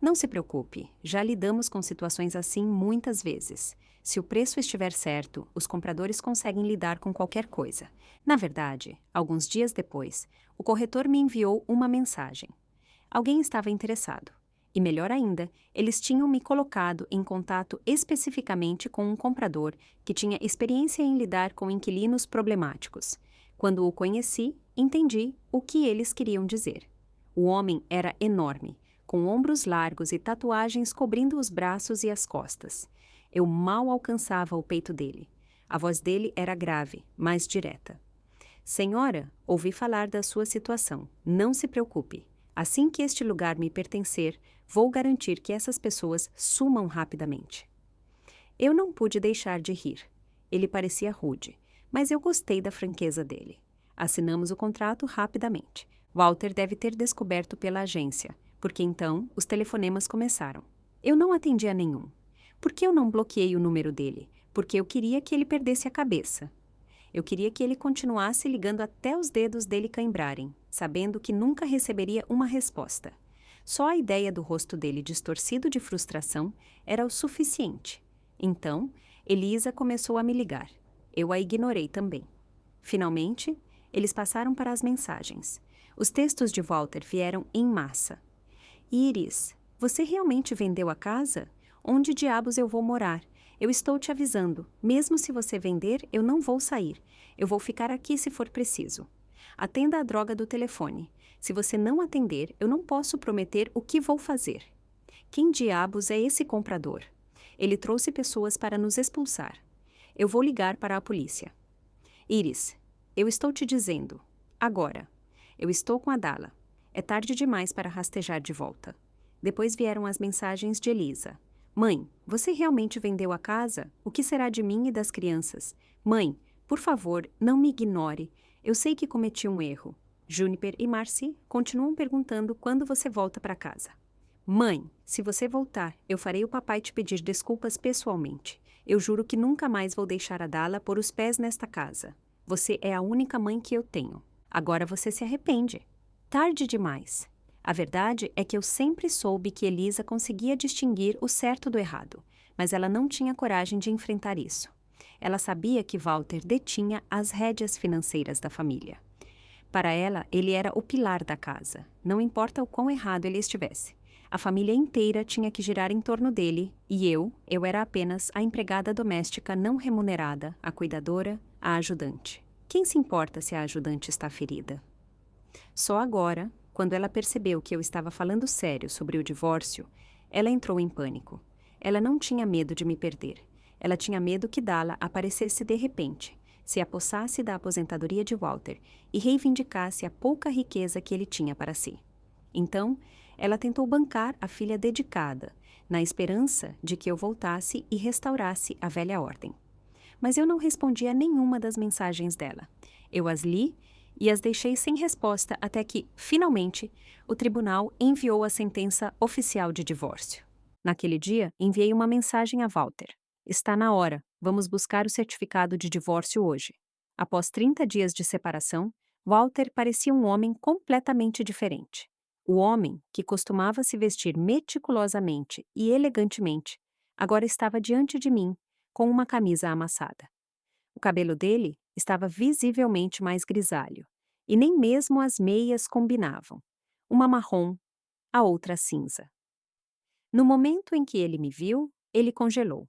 "Não se preocupe, já lidamos com situações assim muitas vezes. Se o preço estiver certo, os compradores conseguem lidar com qualquer coisa." Na verdade, alguns dias depois, o corretor me enviou uma mensagem. Alguém estava interessado. E melhor ainda, eles tinham me colocado em contato especificamente com um comprador que tinha experiência em lidar com inquilinos problemáticos. Quando o conheci, entendi o que eles queriam dizer. O homem era enorme, com ombros largos e tatuagens cobrindo os braços e as costas. Eu mal alcançava o peito dele. A voz dele era grave, mas direta. "Senhora, ouvi falar da sua situação. Não se preocupe. Assim que este lugar me pertencer, vou garantir que essas pessoas sumam rapidamente." Eu não pude deixar de rir. Ele parecia rude, mas eu gostei da franqueza dele. Assinamos o contrato rapidamente. Walter deve ter descoberto pela agência, porque então os telefonemas começaram. Eu não atendi a nenhum. Por que eu não bloqueei o número dele? Porque eu queria que ele perdesse a cabeça. Eu queria que ele continuasse ligando até os dedos dele cãibrarem, sabendo que nunca receberia uma resposta. Só a ideia do rosto dele distorcido de frustração era o suficiente. Então, Elisa começou a me ligar. Eu a ignorei também. Finalmente, eles passaram para as mensagens. Os textos de Walter vieram em massa. "Iris, você realmente vendeu a casa? Onde diabos eu vou morar? Eu estou te avisando. Mesmo se você vender, eu não vou sair. Eu vou ficar aqui se for preciso. Atenda a droga do telefone. Se você não atender, eu não posso prometer o que vou fazer. Quem diabos é esse comprador? Ele trouxe pessoas para nos expulsar. Eu vou ligar para a polícia. Iris, eu estou te dizendo. Agora. Eu estou com a Dala. É tarde demais para rastejar de volta." Depois vieram as mensagens de Elisa. "Mãe, você realmente vendeu a casa? O que será de mim e das crianças? Mãe, por favor, não me ignore. Eu sei que cometi um erro. Juniper e Marcy continuam perguntando quando você volta para casa. Mãe, se você voltar, eu farei o papai te pedir desculpas pessoalmente. Eu juro que nunca mais vou deixar a Dala pôr os pés nesta casa. Você é a única mãe que eu tenho. Agora você se arrepende. Tarde demais. A verdade é que eu sempre soube que Elisa conseguia distinguir o certo do errado, mas ela não tinha coragem de enfrentar isso. Ela sabia que Walter detinha as rédeas financeiras da família. Para ela, ele era o pilar da casa, não importa o quão errado ele estivesse. A família inteira tinha que girar em torno dele, e eu era apenas a empregada doméstica não remunerada, a cuidadora, a ajudante. Quem se importa se a ajudante está ferida? Só agora, quando ela percebeu que eu estava falando sério sobre o divórcio, ela entrou em pânico. Ela não tinha medo de me perder. Ela tinha medo que Dala aparecesse de repente, se apossasse da aposentadoria de Walter e reivindicasse a pouca riqueza que ele tinha para si. Então, ela tentou bancar a filha dedicada, na esperança de que eu voltasse e restaurasse a velha ordem. Mas eu não respondi a nenhuma das mensagens dela. Eu as li e as deixei sem resposta até que, finalmente, o tribunal enviou a sentença oficial de divórcio. Naquele dia, enviei uma mensagem a Walter. Está na hora, vamos buscar o certificado de divórcio hoje. Após 30 dias de separação, Walter parecia um homem completamente diferente. O homem, que costumava se vestir meticulosamente e elegantemente, agora estava diante de mim, com uma camisa amassada. O cabelo dele estava visivelmente mais grisalho, e nem mesmo as meias combinavam. Uma marrom, a outra cinza. No momento em que ele me viu, ele congelou.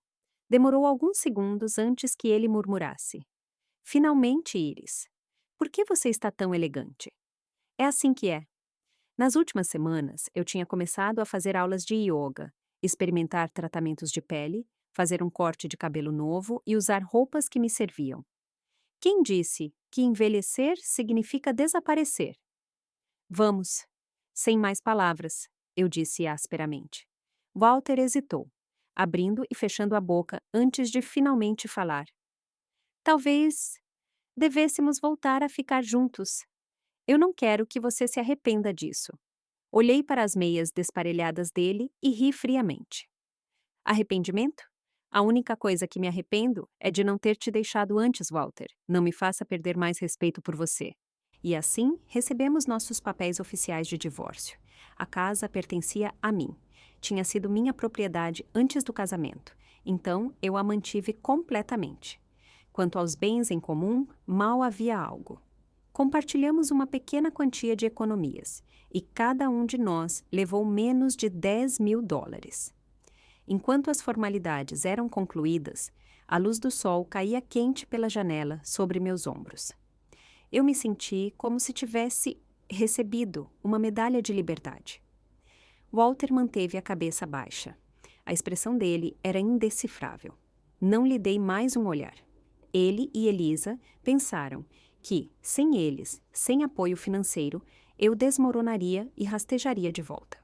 Demorou alguns segundos antes que ele murmurasse: Finalmente, Iris. Por que você está tão elegante? É assim que é. Nas últimas semanas, eu tinha começado a fazer aulas de yoga, experimentar tratamentos de pele, fazer um corte de cabelo novo e usar roupas que me serviam. Quem disse que envelhecer significa desaparecer? Vamos. Sem mais palavras, eu disse asperamente. Walter hesitou, abrindo e fechando a boca antes de finalmente falar. Talvez devêssemos voltar a ficar juntos. Eu não quero que você se arrependa disso. Olhei para as meias desparelhadas dele e ri friamente. Arrependimento? A única coisa que me arrependo é de não ter te deixado antes, Walter. Não me faça perder mais respeito por você. E assim, recebemos nossos papéis oficiais de divórcio. A casa pertencia a mim. Tinha sido minha propriedade antes do casamento. Então, eu a mantive completamente. Quanto aos bens em comum, mal havia algo. Compartilhamos uma pequena quantia de economias, e cada um de nós levou menos de $10.000. Enquanto as formalidades eram concluídas, a luz do sol caía quente pela janela sobre meus ombros. Eu me senti como se tivesse recebido uma medalha de liberdade. Walter manteve a cabeça baixa. A expressão dele era indecifrável. Não lhe dei mais um olhar. Ele e Elisa pensaram que, sem eles, sem apoio financeiro, eu desmoronaria e rastejaria de volta.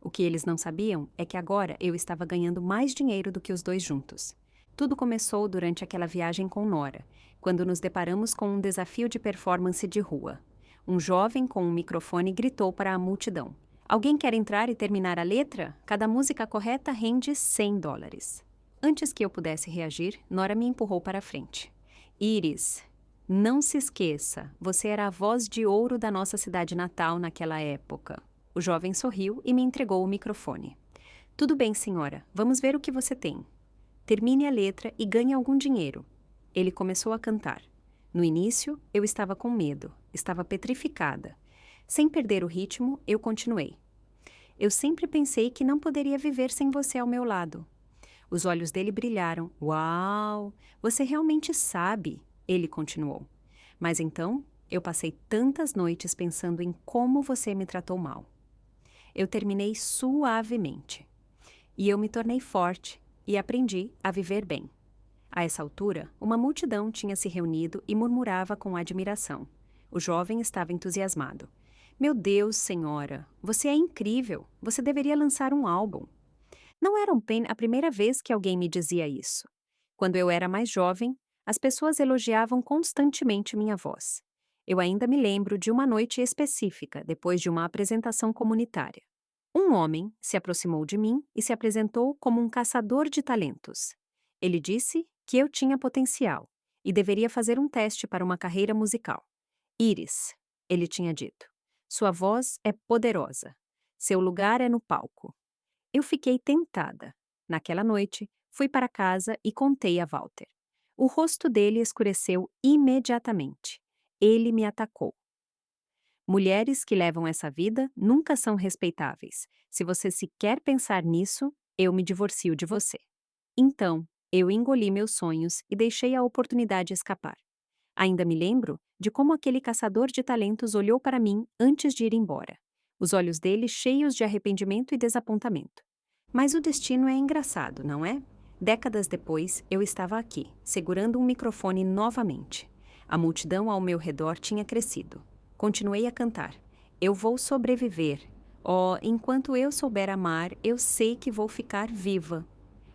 O que eles não sabiam é que agora eu estava ganhando mais dinheiro do que os dois juntos. Tudo começou durante aquela viagem com Nora, quando nos deparamos com um desafio de performance de rua. Um jovem com um microfone gritou para a multidão: Alguém quer entrar e terminar a letra? Cada música correta rende $100. Antes que eu pudesse reagir, Nora me empurrou para a frente. Iris, não se esqueça, você era a voz de ouro da nossa cidade natal naquela época. O jovem sorriu e me entregou o microfone. Tudo bem, senhora, vamos ver o que você tem. Termine a letra e ganhe algum dinheiro. Ele começou a cantar. No início, eu estava com medo, estava petrificada. Sem perder o ritmo, eu continuei. Eu sempre pensei que não poderia viver sem você ao meu lado. Os olhos dele brilharam. Uau! Você realmente sabe, ele continuou. Mas então, eu passei tantas noites pensando em como você me tratou mal. Eu terminei suavemente. E eu me tornei forte e aprendi a viver bem. A essa altura, uma multidão tinha se reunido e murmurava com admiração. O jovem estava entusiasmado. Meu Deus, senhora, você é incrível. Você deveria lançar um álbum. Não era a primeira vez que alguém me dizia isso. Quando eu era mais jovem, as pessoas elogiavam constantemente minha voz. Eu ainda me lembro de uma noite específica, depois de uma apresentação comunitária. Um homem se aproximou de mim e se apresentou como um caçador de talentos. Ele disse que eu tinha potencial e deveria fazer um teste para uma carreira musical. Iris, ele tinha dito, sua voz é poderosa. Seu lugar é no palco. Eu fiquei tentada. Naquela noite, fui para casa e contei a Walter. O rosto dele escureceu imediatamente. Ele me atacou. Mulheres que levam essa vida nunca são respeitáveis. Se você sequer pensar nisso, eu me divorcio de você. Então, eu engoli meus sonhos e deixei a oportunidade escapar. Ainda me lembro de como aquele caçador de talentos olhou para mim antes de ir embora. Os olhos dele cheios de arrependimento e desapontamento. Mas o destino é engraçado, não é? Décadas depois, eu estava aqui, segurando um microfone novamente. A multidão ao meu redor tinha crescido. Continuei a cantar. Eu vou sobreviver. Oh, enquanto eu souber amar, eu sei que vou ficar viva.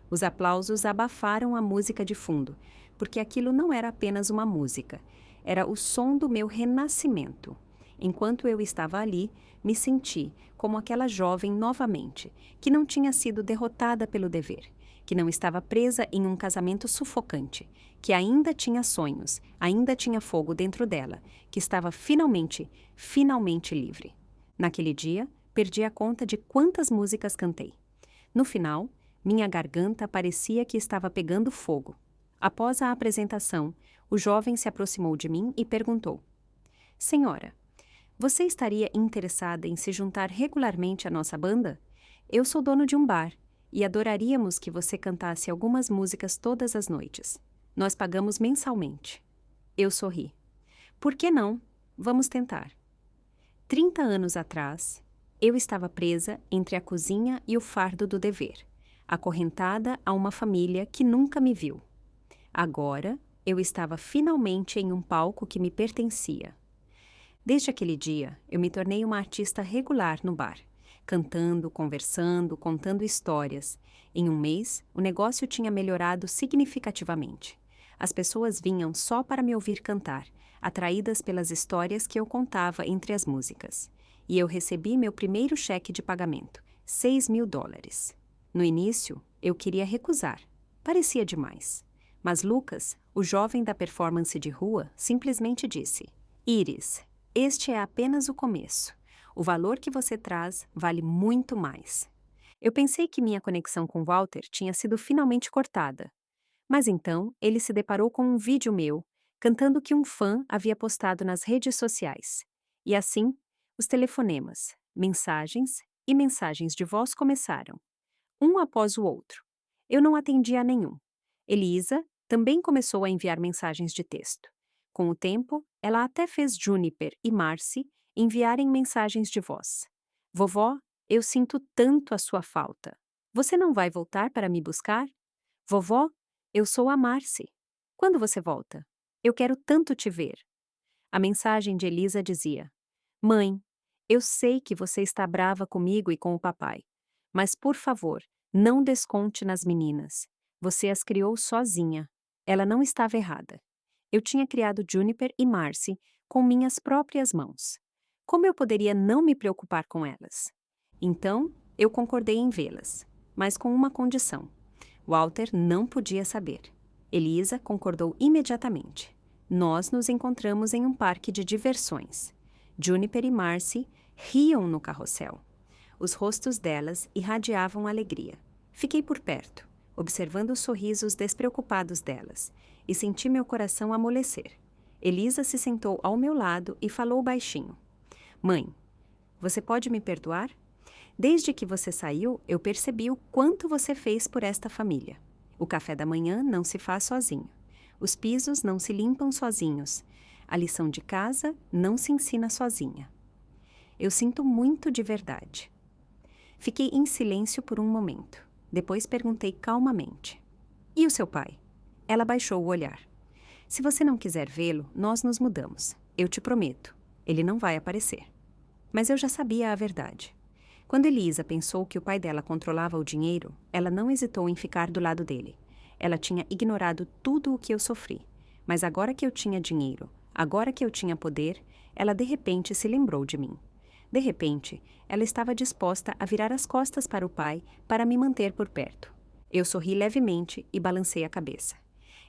Os aplausos abafaram a música de fundo, porque aquilo não era apenas uma música. Era o som do meu renascimento. Enquanto eu estava ali, me senti como aquela jovem novamente, que não tinha sido derrotada pelo dever, que não estava presa em um casamento sufocante, que ainda tinha sonhos, ainda tinha fogo dentro dela, que estava finalmente livre. Naquele dia, perdi a conta de quantas músicas cantei. No final, minha garganta parecia que estava pegando fogo. Após a apresentação, o jovem se aproximou de mim e perguntou: Senhora, você estaria interessada em se juntar regularmente à nossa banda? Eu sou dono de um bar e adoraríamos que você cantasse algumas músicas todas as noites. Nós pagamos mensalmente. Eu sorri. Por que não? Vamos tentar. 30 anos atrás, eu estava presa entre a cozinha e o fardo do dever, acorrentada a uma família que nunca me viu. Agora, eu estava finalmente em um palco que me pertencia. Desde aquele dia, eu me tornei uma artista regular no bar, cantando, conversando, contando histórias. Em um mês, o negócio tinha melhorado significativamente. As pessoas vinham só para me ouvir cantar, atraídas pelas histórias que eu contava entre as músicas. E eu recebi meu primeiro cheque de pagamento, $6.000. No início, eu queria recusar. Parecia demais. Mas Lucas, o jovem da performance de rua, simplesmente disse: Iris, este é apenas o começo. O valor que você traz vale muito mais. Eu pensei que minha conexão com Walter tinha sido finalmente cortada. Mas então, ele se deparou com um vídeo meu, cantando que um fã havia postado nas redes sociais. E assim, os telefonemas, mensagens e mensagens de voz começaram, um após o outro. Eu não atendi a nenhum. Elisa também começou a enviar mensagens de texto. Com o tempo, ela até fez Juniper e Marcy enviarem mensagens de voz. Vovó, eu sinto tanto a sua falta. Você não vai voltar para me buscar? Vovó, eu sou a Marcy. Quando você volta? Eu quero tanto te ver. A mensagem de Elisa dizia: Mãe, eu sei que você está brava comigo e com o papai, mas por favor, não desconte nas meninas. Você as criou sozinha. Ela não estava errada. Eu tinha criado Juniper e Marcy com minhas próprias mãos. Como eu poderia não me preocupar com elas? Então, eu concordei em vê-las, mas com uma condição. Walter não podia saber. Elisa concordou imediatamente. Nós nos encontramos em um parque de diversões. Juniper e Marcy riam no carrossel. Os rostos delas irradiavam alegria. Fiquei por perto, observando os sorrisos despreocupados delas, e senti meu coração amolecer. Elisa se sentou ao meu lado e falou baixinho: Mãe, você pode me perdoar? Desde que você saiu, eu percebi o quanto você fez por esta família. O café da manhã não se faz sozinho. Os pisos não se limpam sozinhos. A lição de casa não se ensina sozinha. Eu sinto muito de verdade. Fiquei em silêncio por um momento. Depois perguntei calmamente: E o seu pai? Ela baixou o olhar. Se você não quiser vê-lo, nós nos mudamos. Eu te prometo. Ele não vai aparecer. Mas eu já sabia a verdade. Quando Elisa pensou que o pai dela controlava o dinheiro, ela não hesitou em ficar do lado dele. Ela tinha ignorado tudo o que eu sofri. Mas agora que eu tinha dinheiro, agora que eu tinha poder, ela de repente se lembrou de mim. De repente, ela estava disposta a virar as costas para o pai para me manter por perto. Eu sorri levemente e balancei a cabeça.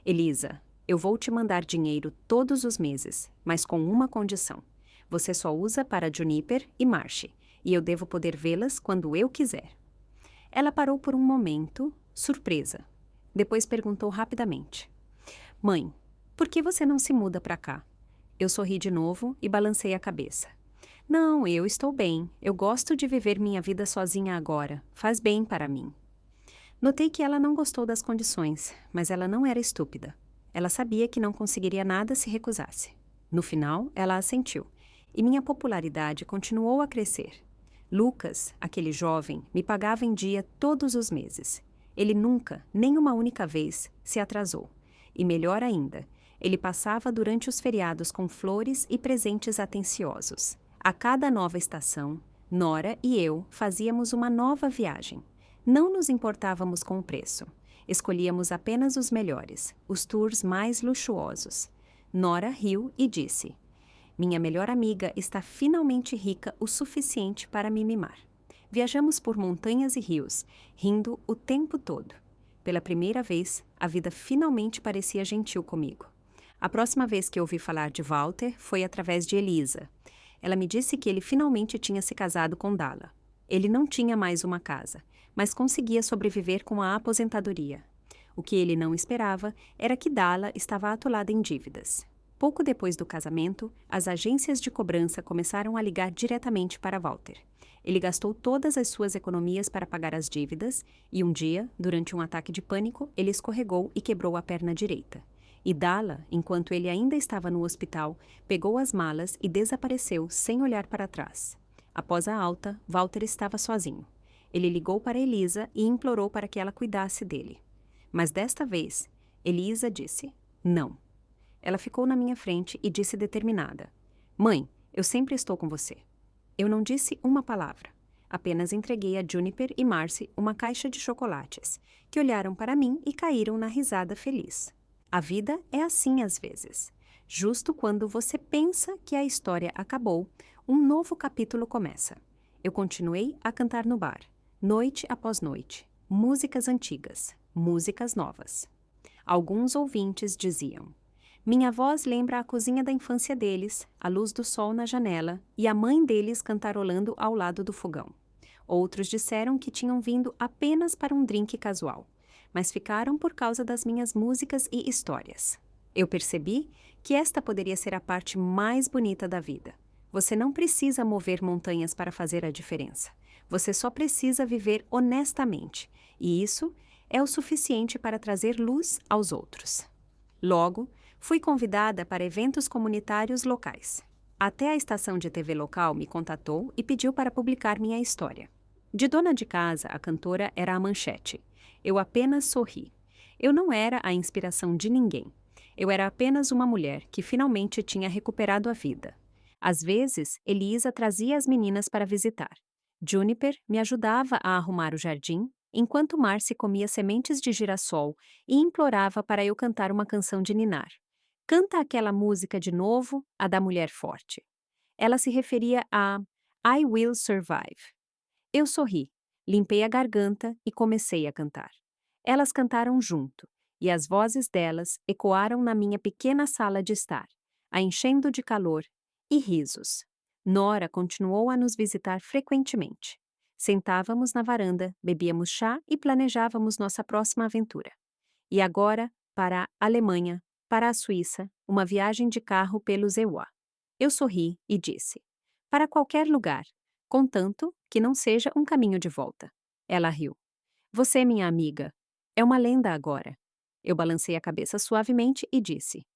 Elisa, eu vou te mandar dinheiro todos os meses, mas com uma condição. Você só usa para Juniper e Marcy, e eu devo poder vê-las quando eu quiser. Ela parou por um momento, surpresa. Depois perguntou rapidamente: Mãe, por que você não se muda para cá? Eu sorri de novo e balancei a cabeça. Não, eu estou bem. Eu gosto de viver minha vida sozinha agora. Faz bem para mim. Notei que ela não gostou das condições, mas ela não era estúpida. Ela sabia que não conseguiria nada se recusasse. No final, ela assentiu, e minha popularidade continuou a crescer. Lucas, aquele jovem, me pagava em dia todos os meses. Ele nunca, nem uma única vez, se atrasou. E melhor ainda, ele passava durante os feriados com flores e presentes atenciosos. A cada nova estação, Nora e eu fazíamos uma nova viagem. Não nos importávamos com o preço. Escolhíamos apenas os melhores, os tours mais luxuosos. Nora riu e disse: Minha melhor amiga está finalmente rica o suficiente para me mimar. Viajamos por montanhas e rios, rindo o tempo todo. Pela primeira vez, a vida finalmente parecia gentil comigo. A próxima vez que ouvi falar de Walter foi através de Elisa. Ela me disse que ele finalmente tinha se casado com Dalla. Ele não tinha mais uma casa, mas conseguia sobreviver com a aposentadoria. O que ele não esperava era que Dalla estava atolada em dívidas. Pouco depois do casamento, as agências de cobrança começaram a ligar diretamente para Walter. Ele gastou todas as suas economias para pagar as dívidas e um dia, durante um ataque de pânico, ele escorregou e quebrou a perna direita. E Dalla, enquanto ele ainda estava no hospital, pegou as malas e desapareceu sem olhar para trás. Após a alta, Walter estava sozinho. Ele ligou para Elisa e implorou para que ela cuidasse dele. Mas desta vez, Elisa disse não. Ela ficou na minha frente e disse determinada: Mãe, eu sempre estou com você. Eu não disse uma palavra. Apenas entreguei a Juniper e Marcy uma caixa de chocolates, que olharam para mim e caíram na risada feliz. A vida é assim às vezes. Justo quando você pensa que a história acabou, um novo capítulo começa. Eu continuei a cantar no bar, noite após noite, músicas antigas, músicas novas. Alguns ouvintes diziam: Minha voz lembra a cozinha da infância deles, a luz do sol na janela e a mãe deles cantarolando ao lado do fogão. Outros disseram que tinham vindo apenas para um drink casual, mas ficaram por causa das minhas músicas e histórias. Eu percebi que esta poderia ser a parte mais bonita da vida. Você não precisa mover montanhas para fazer a diferença. Você só precisa viver honestamente, e isso é o suficiente para trazer luz aos outros. Logo, fui convidada para eventos comunitários locais. Até a estação de TV local me contatou e pediu para publicar minha história. De dona de casa, a cantora era a manchete. Eu apenas sorri. Eu não era a inspiração de ninguém. Eu era apenas uma mulher que finalmente tinha recuperado a vida. Às vezes, Elisa trazia as meninas para visitar. Juniper me ajudava a arrumar o jardim, enquanto Marcy comia sementes de girassol e implorava para eu cantar uma canção de ninar. Canta aquela música de novo, a da mulher forte. Ela se referia a I Will Survive. Eu sorri, limpei a garganta e comecei a cantar. Elas cantaram junto, e as vozes delas ecoaram na minha pequena sala de estar, a enchendo de calor e risos. Nora continuou a nos visitar frequentemente. Sentávamos na varanda, bebíamos chá e planejávamos nossa próxima aventura. E agora, para a Alemanha, para a Suíça, uma viagem de carro pelos EUA. Eu sorri e disse: Para qualquer lugar, contanto que não seja um caminho de volta. Ela riu. Você, minha amiga, é uma lenda agora. Eu balancei a cabeça suavemente e disse: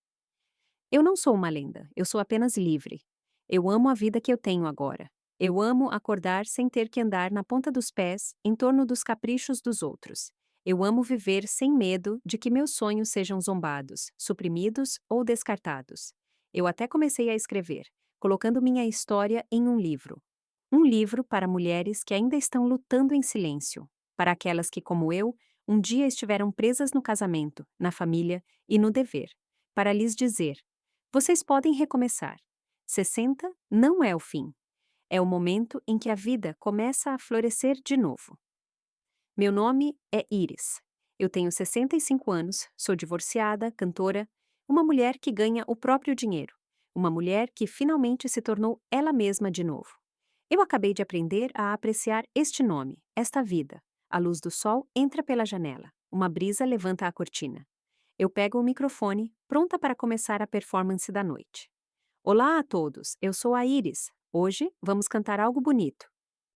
Eu não sou uma lenda, eu sou apenas livre. Eu amo a vida que eu tenho agora. Eu amo acordar sem ter que andar na ponta dos pés em torno dos caprichos dos outros. Eu amo viver sem medo de que meus sonhos sejam zombados, suprimidos ou descartados. Eu até comecei a escrever, colocando minha história em um livro. Um livro para mulheres que ainda estão lutando em silêncio, para aquelas que, como eu, um dia estiveram presas no casamento, na família e no dever, para lhes dizer: vocês podem recomeçar. 60 não é o fim. É o momento em que a vida começa a florescer de novo. Meu nome é Iris. Eu tenho 65 anos, sou divorciada, cantora, uma mulher que ganha o próprio dinheiro, uma mulher que finalmente se tornou ela mesma de novo. Eu acabei de aprender a apreciar este nome, esta vida. A luz do sol entra pela janela, uma brisa levanta a cortina. Eu pego o microfone, pronta para começar a performance da noite. Olá a todos, eu sou a Iris. Hoje vamos cantar algo bonito.